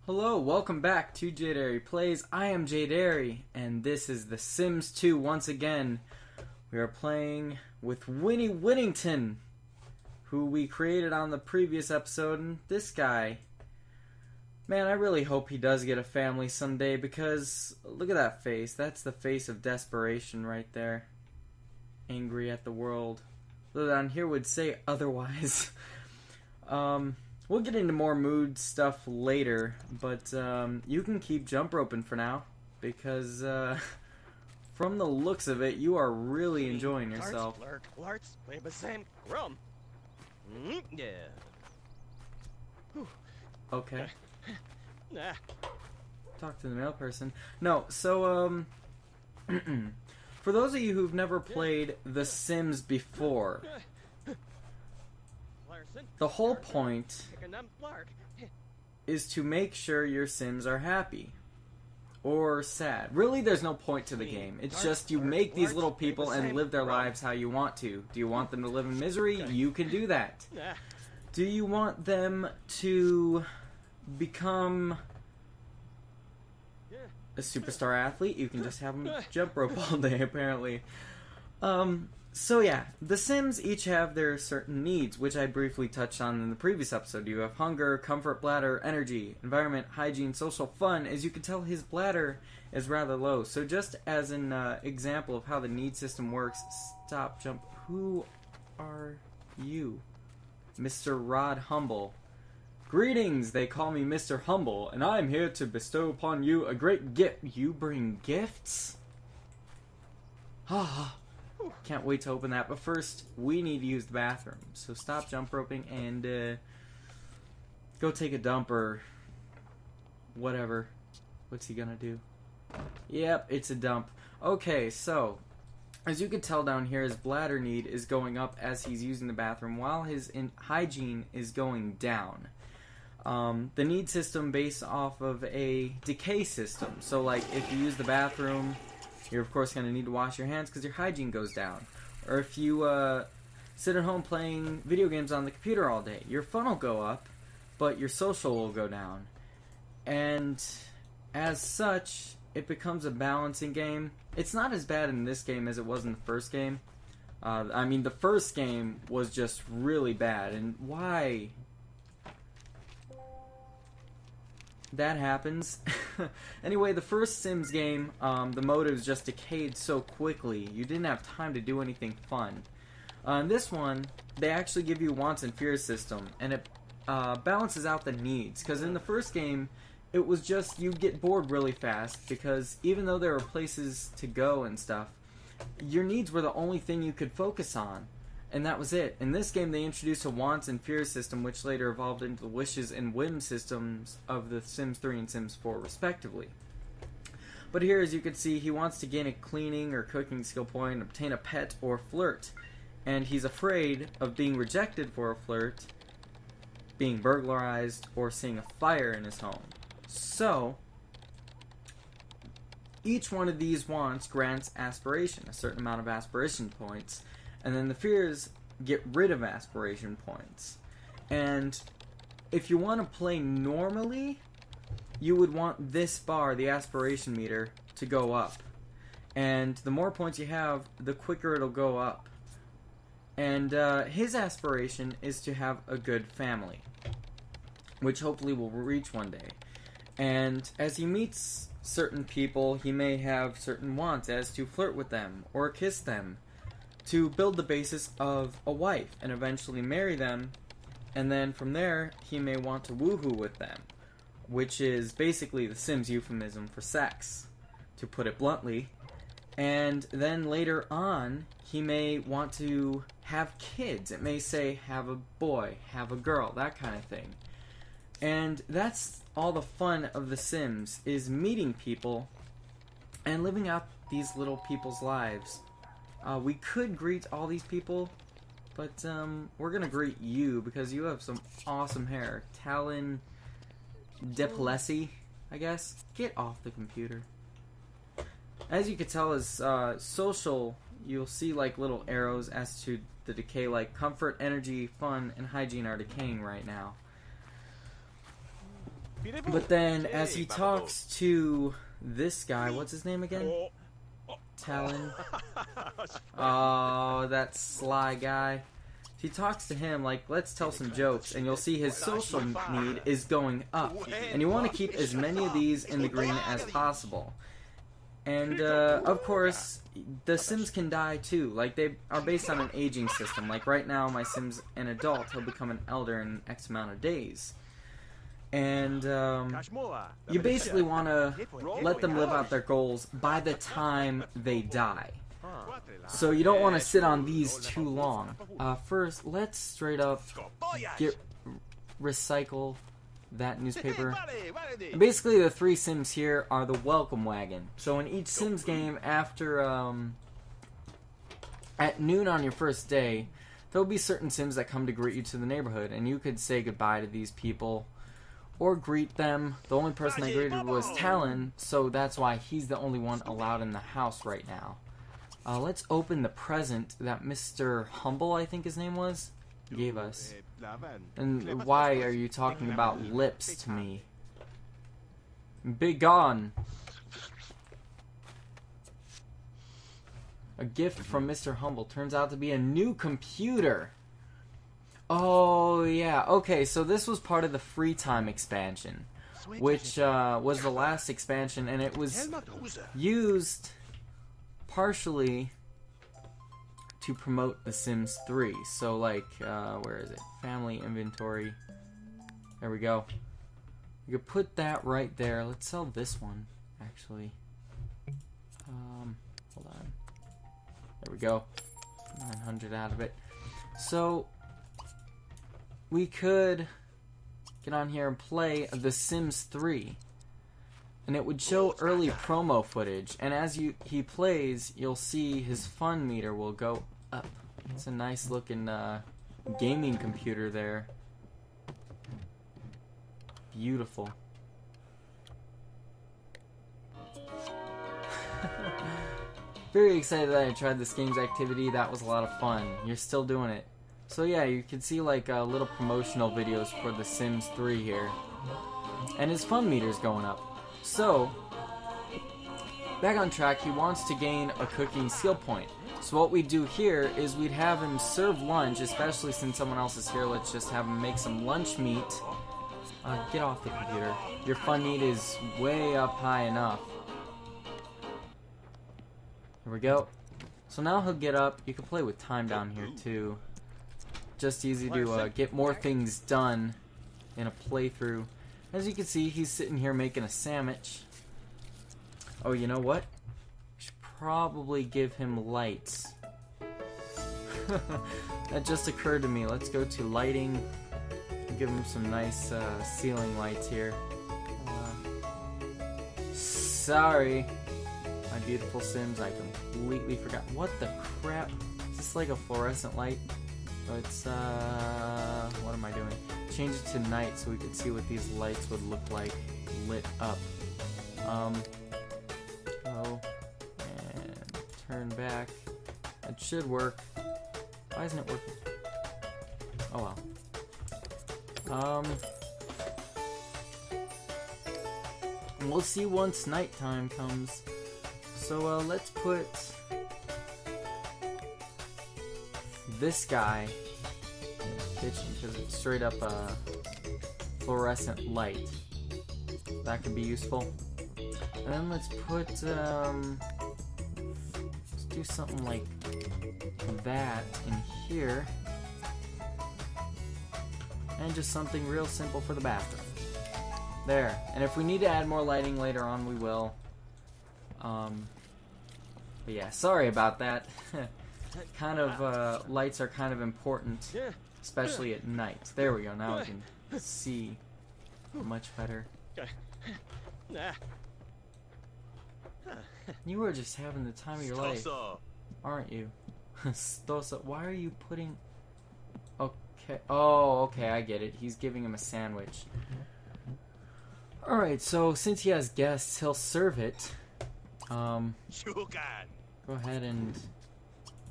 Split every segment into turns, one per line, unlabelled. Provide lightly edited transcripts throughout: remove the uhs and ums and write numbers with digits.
Hello, welcome back to JDaryPlays. I am JDary, and this is The Sims 2 once again. We are playing with Winnie Whittington, who we created on the previous episode, and this guy. Man, I really hope he does get a family someday, because look at that face. That's the face of desperation right there. Angry at the world. Though down here would say otherwise. We'll get into more mood stuff later, but you can keep jump roping for now, because from the looks of it, you are really enjoying yourself. Okay. Talk to the male person. No, so, for those of you who've never played The Sims before, the whole point is to make sure your Sims are happy. Or sad. Really, there's no point to the game. It's just you make these little people and live their lives how you want to. Do you want them to live in misery? You can do that. Do you want them to become a superstar athlete? You can just have them jump rope all day, apparently. So yeah, the Sims each have their certain needs, which I briefly touched on in the previous episode. You have hunger, comfort, bladder, energy, environment, hygiene, social fun. As you can tell, his bladder is rather low. So just as an example of how the need system works, stop, jump. Who are you? Mr. Rod Humble. Greetings, they call me Mr. Humble, and I'm here to bestow upon you a great gift. You bring gifts? Ah. Can't wait to open that, but first we need to use the bathroom. So stop jump roping and go take a dump or whatever. What's he gonna do? Yep, it's a dump. Okay, so as you can tell down here, his bladder need is going up as he's using the bathroom, while his hygiene is going down. The need system based off of a decay system. So like if you use the bathroom, you're of course going to need to wash your hands because your hygiene goes down. Or if you sit at home playing video games on the computer all day, your fun will go up, but your social will go down. And as such, it becomes a balancing game. It's not as bad in this game as it was in the first game. I mean, the first game was just really bad. And why that happens. Anyway, the first Sims game, the motives just decayed so quickly, you didn't have time to do anything fun. In this one, they actually give you wants and fears system, and it balances out the needs. Because in the first game, it was just you'd get bored really fast, because even though there were places to go and stuff, your needs were the only thing you could focus on. And that was it. In this game, they introduced a wants and fears system, which later evolved into the wishes and whims systems of the Sims 3 and Sims 4, respectively. But here, as you can see, he wants to gain a cleaning or cooking skill point, obtain a pet, or flirt. And he's afraid of being rejected for a flirt, being burglarized, or seeing a fire in his home. So each one of these wants grants aspiration, a certain amount of aspiration points. And then the fears get rid of aspiration points. And if you want to play normally, you would want this bar, the aspiration meter, to go up. And the more points you have, the quicker it'll go up. And his aspiration is to have a good family, which hopefully will reach one day. And as he meets certain people, he may have certain wants as to flirt with them or kiss them, to build the basis of a wife and eventually marry them, and then from there he may want to woohoo with them, which is basically the Sims euphemism for sex, to put it bluntly. And then later on he may want to have kids. It may say have a boy, have a girl, that kind of thing. And that's all the fun of The Sims, is meeting people and living out these little people's lives. We could greet all these people, but we're gonna greet you because you have some awesome hair. Talon Deplessy, I guess. Get off the computer. As you can tell, as social, you'll see like little arrows as to the decay, like comfort, energy, fun, and hygiene are decaying right now. But then, as he talks to this guy, what's his name again? Talon. Oh, that sly guy. He talks to him like, let's tell some jokes, and you'll see his social need is going up. And you want to keep as many of these in the green as possible. And, of course, the Sims can die too. Like, they are based on an aging system. Like, right now, my Sim's an adult. He'll become an elder in X amount of days. And, you basically want to let them live out their goals by the time they die. So you don't want to sit on these too long. First, let's straight up recycle that newspaper. And basically, the 3 Sims here are the welcome wagon. So in each Sims game, after at noon on your first day, there'll be certain Sims that come to greet you to the neighborhood, and you could say goodbye to these people or greet them. The only person I greeted was Talon, so that's why he's the only one allowed in the house right now. Let's open the present that Mr. Humble, I think his name was, gave us. And why are you talking about lips to me? Be gone! A gift from Mr. Humble turns out to be a new computer. Oh, yeah. Okay, so this was part of the free time expansion, which was the last expansion, and it was used partially to promote The Sims 3. So, like, where is it? Family inventory. There we go. You could put that right there. Let's sell this one, actually. Hold on. There we go. 900 out of it. So, we could get on here and play The Sims 3. And it would show early promo footage. And as he plays, you'll see his fun meter will go up. It's a nice looking gaming computer there. Beautiful. Very excited that I tried this game's activity. That was a lot of fun. You're still doing it. So yeah, you can see like little promotional videos for The Sims 3 here. And his fun meter's going up. So, back on track, he wants to gain a cooking skill point. So what we do here is we'd have him serve lunch, especially since someone else is here. Let's just have him make some lunch meat. Get off the computer. Your fun need is way up high enough. Here we go. So now he'll get up. You can play with time down here too. Just easy to get more things done in a playthrough. As you can see, he's sitting here making a sandwich. Oh, you know what? Should probably give him lights. That just occurred to me. Let's go to lighting. Give him some nice ceiling lights here. Sorry, my beautiful Sims, I completely forgot. What the crap? Is this like a fluorescent light? Let's, what am I doing? Change it to night so we could see what these lights would look like lit up. Go and turn back. It should work. Why isn't it working? Oh well. We'll see once nighttime comes. So let's put this guy in the kitchen because it's straight up a fluorescent light. That could be useful. And then let's put let's do something like that in here. And just something real simple for the bathroom. There. And if we need to add more lighting later on, we will. But yeah, sorry about that. Kind of, lights are kind of important, especially at night. There we go, now we can see much better. You are just having the time of your life, aren't you? Stosa, why are you putting... Okay, oh, okay, I get it. He's giving him a sandwich. Alright, so since he has guests, he'll serve it. Go ahead and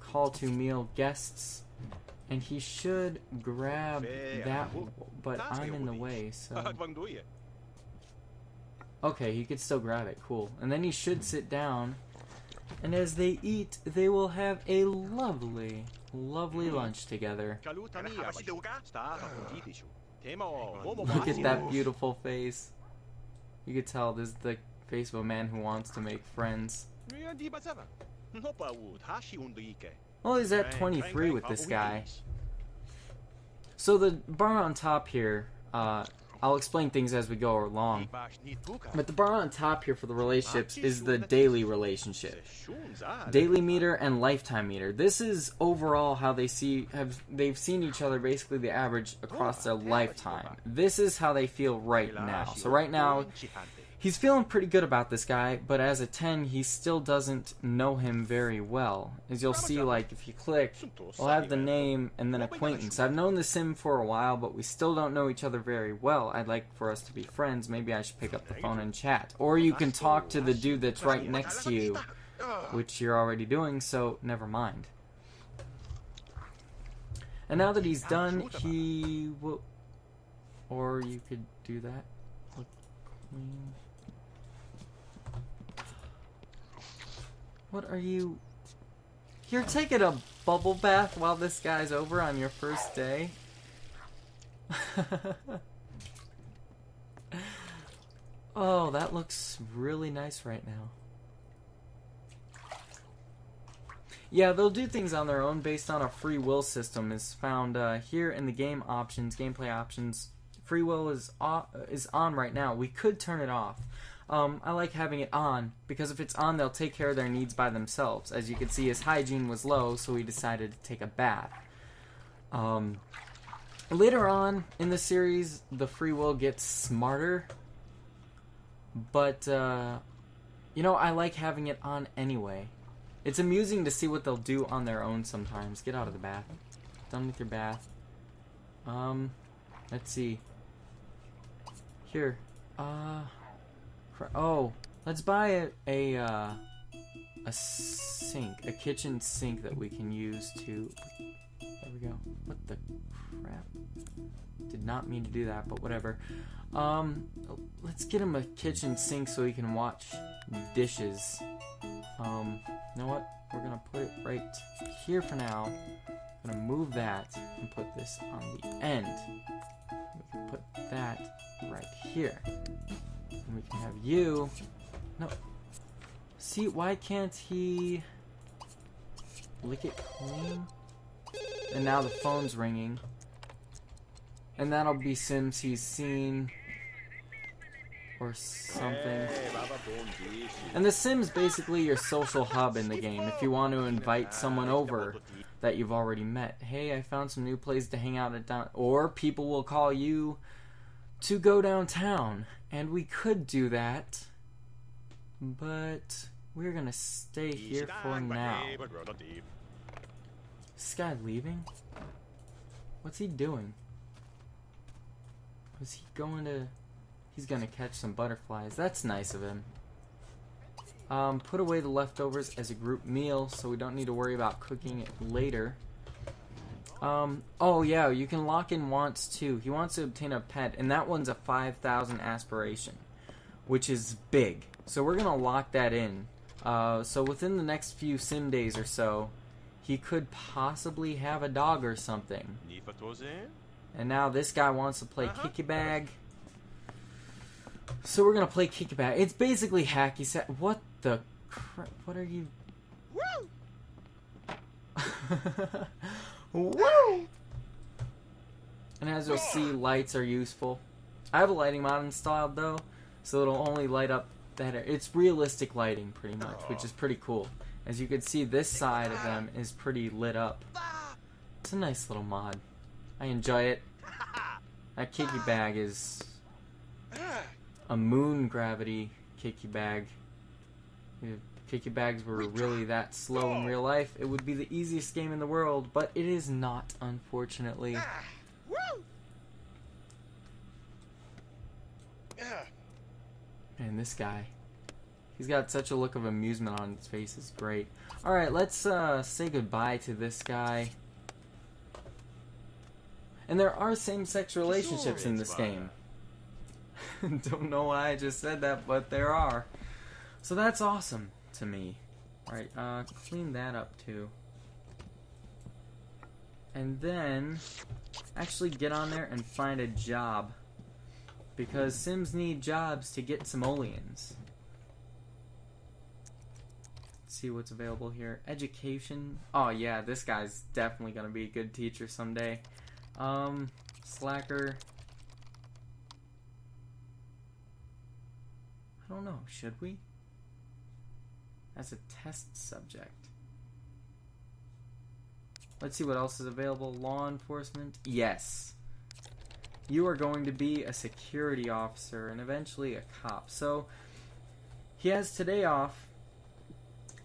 call to meal guests. And he should grab that, but I'm in the way, so... Okay, he could still grab it. Cool. And then he should sit down. And as they eat, they will have a lovely, lovely lunch together. Look at that beautiful face. You could tell this is the face of a man who wants to make friends. Well, he's at 23 with this guy. So the bar on top here, I'll explain things as we go along. But the bar on top here for the relationships is the daily relationship. Daily meter and lifetime meter. This is overall how they've seen each other basically the average across their lifetime. This is how they feel right now. So right now, he's feeling pretty good about this guy, but as a 10, he still doesn't know him very well. As you'll see, like, if you click, we'll have the name and then acquaintance. I've known the sim for a while, but we still don't know each other very well. I'd like for us to be friends. Maybe I should pick up the phone and chat. Or you can talk to the dude that's right next to you, which you're already doing, so never mind. And now that he's done, he will... Or you could do that. Look clean. What are you... You're taking a bubble bath while this guy's over on your first day? Oh, that looks really nice right now. Yeah, they'll do things on their own based on a free will system. Is found here in the game options, gameplay options. Free will is on right now. We could turn it off. I like having it on, because if it's on, they'll take care of their needs by themselves. As you can see, his hygiene was low, so he decided to take a bath. Later on in the series, the free will gets smarter, but, you know, I like having it on anyway. It's amusing to see what they'll do on their own sometimes. Get out of the bath. Done with your bath. Let's see. Here. Oh, let's buy a sink, a kitchen sink that we can use to... There we go. What the crap? Did not mean to do that, but whatever. Let's get him a kitchen sink so he can watch dishes. You know what? We're gonna put it right here for now. I'm gonna move that and put this on the end. We can put that right here. And we can have you... No. See, why can't he... lick it clean? And now the phone's ringing. And that'll be Sims he's seen. Or something. And the Sim's basically your social hub in the game. If you want to invite someone over that you've already met. Hey, I found some new place to hang out at or people will call you to go downtown. And we could do that. But we're gonna stay here for now. Is this guy leaving? What's he doing? Was he going to... He's gonna catch some butterflies. That's nice of him. Put away the leftovers as a group meal so we don't need to worry about cooking it later. Oh yeah, you can lock in wants too. He wants to obtain a pet, and that one's a 5,000 aspiration, which is big. So we're gonna lock that in. So within the next few sim days or so, he could possibly have a dog or something. And now this guy wants to play kicky bag. So we're gonna play kicky bag. It's basically hacky sack. What the crap? What are you? Woo! Woo! And as you'll see, lights are useful. I have a lighting mod installed though, so it'll only light up that area. It's realistic lighting pretty much, which is pretty cool. As you can see, this side of them is pretty lit up. It's a nice little mod. I enjoy it. That kicky bag is a moon gravity kicky bag. If kicky bags were really that slow in real life, it would be the easiest game in the world, but it is not, unfortunately. And this guy, he's got such a look of amusement on his face. It's great. Alright, let's say goodbye to this guy. And there are same-sex relationships in this game. Don't know why I just said that, but there are. So that's awesome to me. Alright, clean that up too. And then actually get on there and find a job. Because Sims need jobs to get simoleons. Let's see what's available here. Education. Oh yeah, this guy's definitely gonna be a good teacher someday. Slacker. I don't know, should we? As a test subject. Let's see what else is available. Law enforcement. Yes. You are going to be a security officer and eventually a cop. So, he has today off.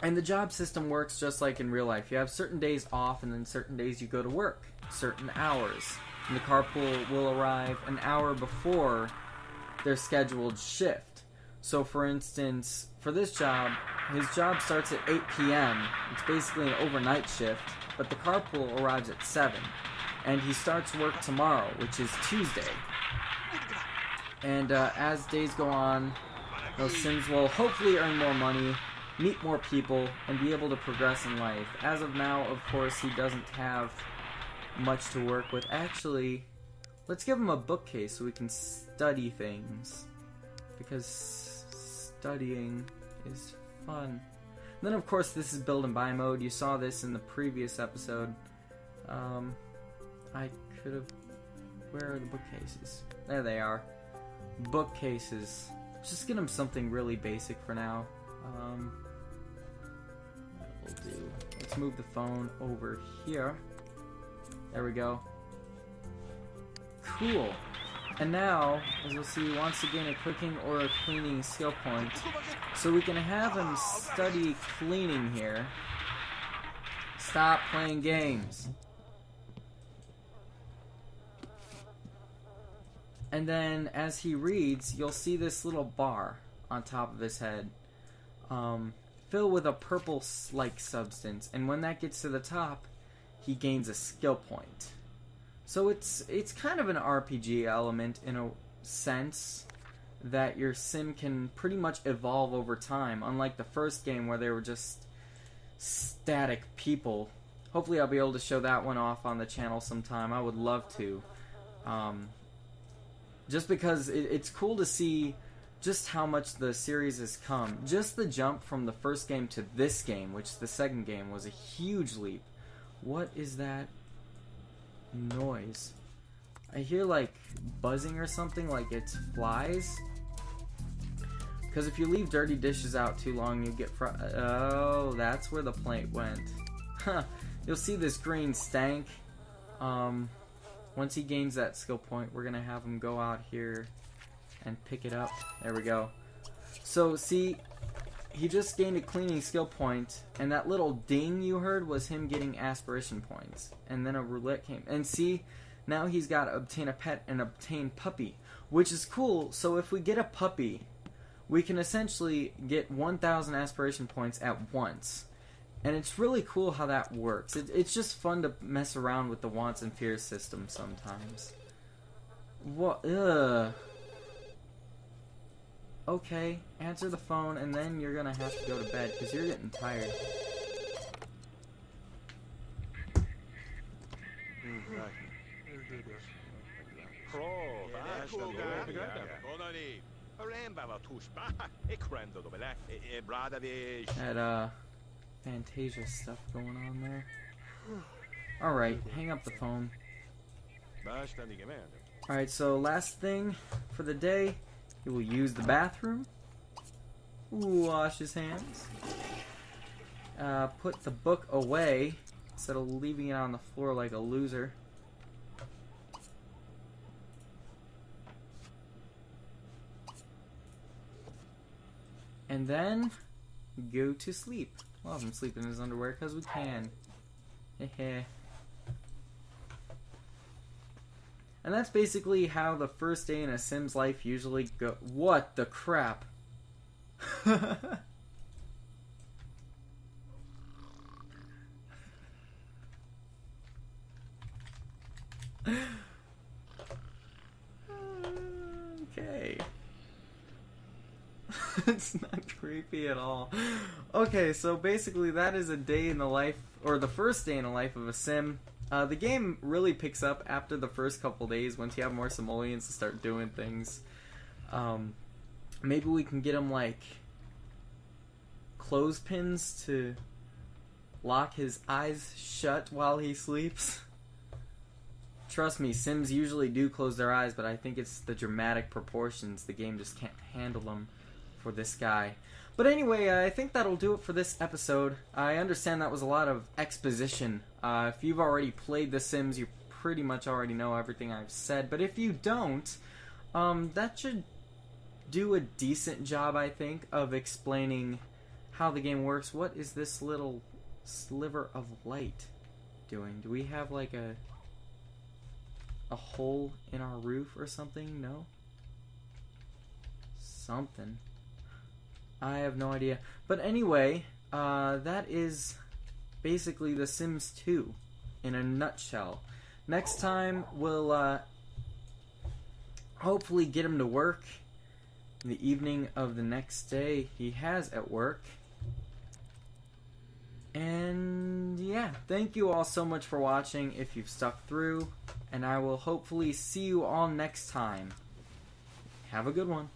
And the job system works just like in real life. You have certain days off and then certain days you go to work. Certain hours. And the carpool will arrive an hour before their scheduled shift. So for instance, for this job, his job starts at 8 p.m. It's basically an overnight shift, but the carpool arrives at 7. And he starts work tomorrow, which is Tuesday. And as days go on, those Sims will hopefully earn more money, meet more people, and be able to progress in life. As of now, of course, he doesn't have much to work with. Actually, let's give him a bookcase so we can study things. Because studying is fun. And then, of course, this is build and buy mode. You saw this in the previous episode. I could have... Where are the bookcases? There they are. Bookcases. Just get him something really basic for now. That will do. Let's move the phone over here. There we go. Cool. And now, as you'll see, he wants to gain a cooking or a cleaning skill point. So we can have him study cleaning here. Stop playing games. And then, as he reads, you'll see this little bar on top of his head. Filled with a purple-like substance. And when that gets to the top, he gains a skill point. So it's kind of an RPG element in a sense that your sim can pretty much evolve over time, unlike the first game where they were just static people. Hopefully I'll be able to show that one off on the channel sometime. I would love to. Just because it's cool to see just how much the series has come. Just the jump from the first game to this game, which the second game was a huge leap. What is that noise? I hear like buzzing or something, like it's flies. Because if you leave dirty dishes out too long, you get oh, that's where the plate went. Huh. You'll see this green stank. Once he gains that skill point, we're gonna have him go out here and pick it up. There we go. So see, he just gained a cleaning skill point, and that little ding you heard was him getting aspiration points. And then a roulette came. And see, now he's got to obtain a pet and obtain puppy, which is cool. So if we get a puppy, we can essentially get 1,000 aspiration points at once. And it's really cool how that works. It's just fun to mess around with the wants and fears system sometimes. What? Ugh. Okay, answer the phone, and then you're gonna have to go to bed, because you're getting tired. That, Fantasia stuff going on there. Alright, hang up the phone. Alright, so last thing for the day. He will use the bathroom, wash his hands, put the book away instead of leaving it on the floor like a loser. And then go to sleep. We'll have him sleep in his underwear because we can. Heh. And that's basically how the first day in a Sim's life usually go. What the crap? Okay. It's not creepy at all. Okay, so basically that is a day in the life, or the first day in the life of a sim. The game really picks up after the first couple days once you have more simoleons to start doing things. Maybe we can get him like clothespins to lock his eyes shut while he sleeps. Trust me, Sims usually do close their eyes, but I think it's the dramatic proportions. The game just can't handle them for this guy. But anyway, I think that'll do it for this episode. I understand that was a lot of exposition. If you've already played The Sims, you pretty much already know everything I've said. But if you don't, that should do a decent job, I think, of explaining how the game works. What is this little sliver of light doing? Do we have like a hole in our roof or something? No? Something. I have no idea. But anyway, that is basically The Sims 2 in a nutshell. Next time, we'll hopefully get him to work in the evening of the next day he has at work. And yeah, thank you all so much for watching if you've stuck through. And I will hopefully see you all next time. Have a good one.